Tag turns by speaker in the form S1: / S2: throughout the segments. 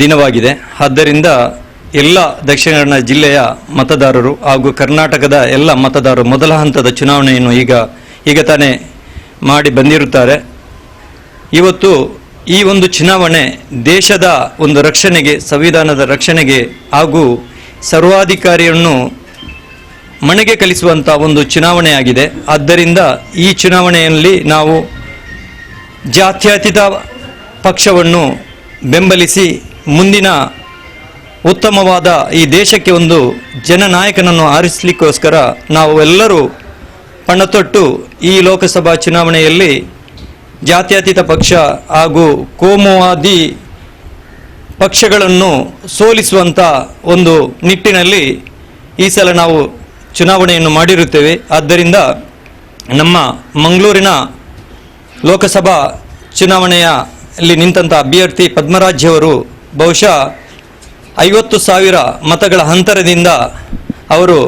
S1: ದಿನವಾಗಿದೆ. ಆದ್ದರಿಂದ ಎಲ್ಲ ದಕ್ಷಿಣ ಕನ್ನಡ ಜಿಲ್ಲೆಯ ಮತದಾರರು ಹಾಗೂ ಕರ್ನಾಟಕದ ಎಲ್ಲ ಮತದಾರರು ಮೊದಲ ಹಂತದ ಚುನಾವಣೆಯನ್ನು ಈಗ ತಾನೇ ಮಾಡಿ ಬಂದಿರುತ್ತಾರೆ. ಇವತ್ತು ಈ ಒಂದು ಚುನಾವಣೆ ದೇಶದ ಒಂದು ರಕ್ಷಣೆಗೆ, ಸಂವಿಧಾನದ ರಕ್ಷಣೆಗೆ ಹಾಗೂ ಸರ್ವಾಧಿಕಾರಿಯನ್ನು ಮನೆಗೆ ಕಳಿಸುವಂಥ ಒಂದು ಚುನಾವಣೆಯಾಗಿದೆ. ಆದ್ದರಿಂದ ಈ ಚುನಾವಣೆಯಲ್ಲಿ ನಾವು ಜಾತ್ಯತೀತ ಪಕ್ಷವನ್ನು ಬೆಂಬಲಿಸಿ ಮುಂದಿನ ಉತ್ತಮವಾದ ಈ ದೇಶಕ್ಕೆ ಒಂದು ಜನನಾಯಕನನ್ನು ಆರಿಸಲಿಕ್ಕೋಸ್ಕರ ನಾವು ಎಲ್ಲರೂ ಪಣತೊಟ್ಟು ಈ ಲೋಕಸಭಾ ಚುನಾವಣೆಯಲ್ಲಿ ಜಾತ್ಯತೀತ ಪಕ್ಷ ಹಾಗೂ ಕೋಮುವಾದಿ ಪಕ್ಷಗಳನ್ನು ಸೋಲಿಸುವಂಥ ಒಂದು ನಿಟ್ಟಿನಲ್ಲಿ ಈ ಸಲ ನಾವು ಚುನಾವಣೆಯನ್ನು ಮಾಡಿರುತ್ತೇವೆ. ಆದ್ದರಿಂದ ನಮ್ಮ ಮಂಗಳೂರಿನ ಲೋಕಸಭಾ ಚುನಾವಣೆಯಲ್ಲಿ ನಿಂತಹ ಅಭ್ಯರ್ಥಿ ಪದ್ಮರಾಜ್ಯವರು ಬಹುಶಃ 50,000 ಮತಗಳ ಅಂತರದಿಂದ ಅವರು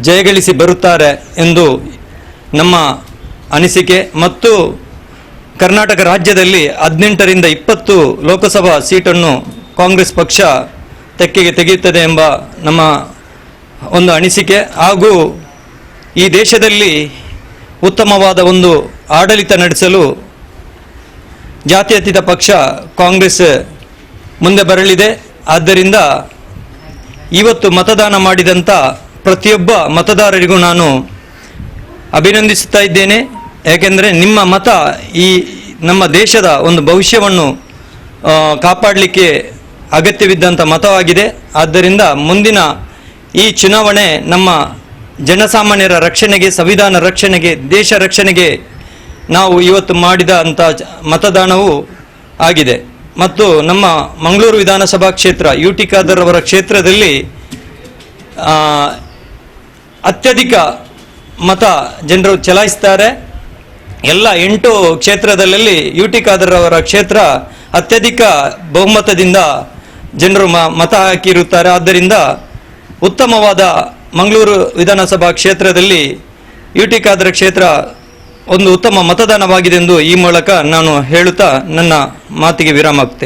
S1: ಜಯಗಳಿಸಿ ಬರುತ್ತಾರೆ ಎಂದು ನಮ್ಮ ಅನಿಸಿಕೆ. ಮತ್ತು ಕರ್ನಾಟಕ ರಾಜ್ಯದಲ್ಲಿ 18ರಿಂದ 20 ಲೋಕಸಭಾ ಸೀಟನ್ನು ಕಾಂಗ್ರೆಸ್ ಪಕ್ಷ ತೆಕ್ಕೆಗೆ ತೆಗೆಯುತ್ತದೆ ಎಂಬ ನಮ್ಮ ಒಂದು ಅನಿಸಿಕೆ. ಹಾಗೂ ಈ ದೇಶದಲ್ಲಿ ಉತ್ತಮವಾದ ಒಂದು ಆಡಳಿತ ನಡೆಸಲು ಜಾತ್ಯತೀತ ಪಕ್ಷ ಕಾಂಗ್ರೆಸ್ ಮುಂದೆ ಬರಲಿದೆ. ಆದ್ದರಿಂದ ಇವತ್ತು ಮತದಾನ ಮಾಡಿದಂಥ ಪ್ರತಿಯೊಬ್ಬ ಮತದಾರರಿಗೂ ನಾನು ಅಭಿನಂದಿಸುತ್ತಾ ಇದ್ದೇನೆ. ಯಾಕೆಂದರೆ ನಿಮ್ಮ ಮತ ಈ ನಮ್ಮ ದೇಶದ ಒಂದು ಭವಿಷ್ಯವನ್ನು ಕಾಪಾಡಲಿಕ್ಕೆ ಅಗತ್ಯವಿದ್ದಂಥ ಮತವಾಗಿದೆ. ಆದ್ದರಿಂದ ಮುಂದಿನ ಈ ಚುನಾವಣೆ ನಮ್ಮ ಜನಸಾಮಾನ್ಯರ ರಕ್ಷಣೆಗೆ, ಸಂವಿಧಾನ ರಕ್ಷಣೆಗೆ, ದೇಶ ರಕ್ಷಣೆಗೆ ನಾವು ಇವತ್ತು ಮಾಡಿದ ಅಂಥ ಮತದಾನವೂ ಆಗಿದೆ. ಮತ್ತು ನಮ್ಮ ಮಂಗಳೂರು ವಿಧಾನಸಭಾ ಕ್ಷೇತ್ರ UT ಖಾದರ್ ಅವರ ಕ್ಷೇತ್ರದಲ್ಲಿ ಅತ್ಯಧಿಕ ಮತ ಜನರು ಚಲಾಯಿಸ್ತಾರೆ. ಎಲ್ಲ 8 ಕ್ಷೇತ್ರದಲ್ಲಿ UT ಖಾದರ್ ಅವರ ಕ್ಷೇತ್ರ ಅತ್ಯಧಿಕ ಬಹುಮತದಿಂದ ಜನರು ಮತ ಹಾಕಿರುತ್ತಾರೆ. ಆದ್ದರಿಂದ ಉತ್ತಮವಾದ ಮಂಗಳೂರು ವಿಧಾನಸಭಾ ಕ್ಷೇತ್ರದಲ್ಲಿ UT ಖಾದರ್ ಕ್ಷೇತ್ರ ಒಂದು ಉತ್ತಮ ಮತದಾನವಾಗಿದೆ ಎಂದು ಈ ಮೂಲಕ ನಾನು ಹೇಳುತ್ತಾ ನನ್ನ ಮಾತಿಗೆ ವಿರಾಮ ಹಾಕ್ತೇನೆ.